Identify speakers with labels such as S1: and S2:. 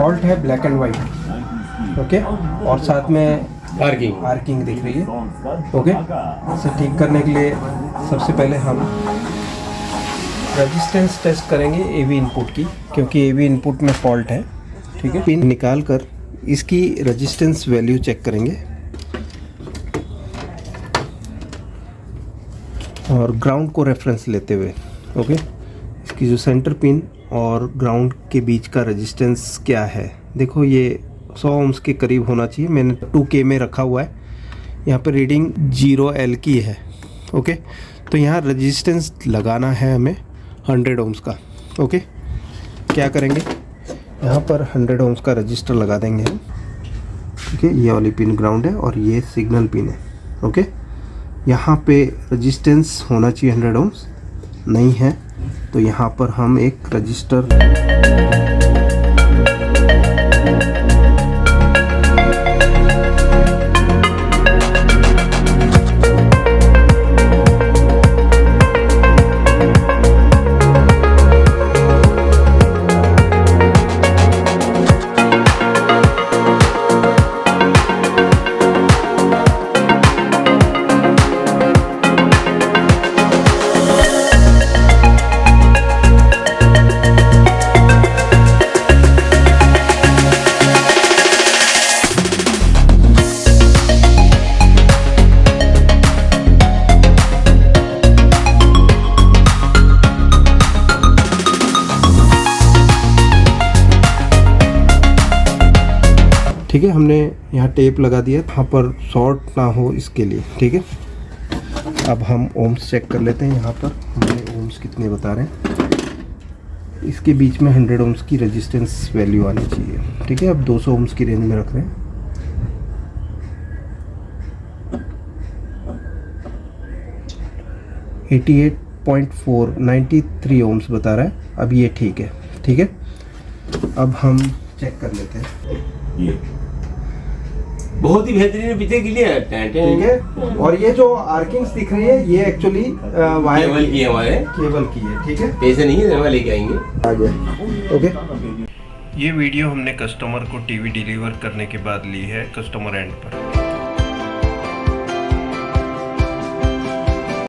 S1: Fault है black and white, okay, और साथ में आर्किंग दिख रही है, ओके। इसे ठीक करने के लिए सबसे पहले हम रेजिस्टेंस टेस्ट करेंगे एवी इनपुट की, क्योंकि एवी इनपुट में फॉल्ट है, ठीक है। पिन निकाल कर इसकी रेजिस्टेंस वैल्यू चेक करेंगे और ग्राउंड को रेफरेंस लेते हुए, ओके। इसकी जो सेंटर पिन और ग्राउंड के बीच का रेजिस्टेंस क्या है, देखो ये 100 ओम्स के करीब होना चाहिए। मैंने 2K में रखा हुआ है, यहाँ पर रीडिंग 0L की है, ओके। तो यहाँ रेजिस्टेंस लगाना है हमें 100 ओम्स का, ओके। क्या करेंगे, यहाँ पर 100 ओम्स का रजिस्टर लगा देंगे हम, ठीक है। ये वाली पिन ग्राउंड है और ये सिग्नल पिन है, ओके। यहाँ पे रेजिस्टेंस होना चाहिए 100 ओम्स, नहीं है तो यहाँ पर हम एक रजिस्टर ठीक है। हमने यहाँ टेप लगा दिया, यहाँ पर शॉर्ट ना हो इसके लिए, ठीक है। अब हम ओम्स चेक कर लेते हैं। यहाँ पर हमें ओम्स कितने बता रहे हैं, इसके बीच में 100 ओम्स की रेजिस्टेंस वैल्यू आनी चाहिए, ठीक है। अब 200 ओम्स की रेंज में रख रहे हैं। .4 93 ओम्स बता रहा है, अब ये ठीक है, ठीक है। अब हम चेक कर लेते हैं,
S2: ये बहुत ही बेहतरीन पीछे के लिए
S1: ठीक है। और ये जो आर्किंग्स दिख रही है ये एक्चुअली वायर
S2: केबल की है, हमारे
S1: केबल की है, ठीक है।
S2: पैसे नहीं है, हमारे लेके आएंगे
S1: आगे, ओके। ये वीडियो हमने कस्टमर को टीवी डिलीवर करने के बाद ली है कस्टमर एंड पर।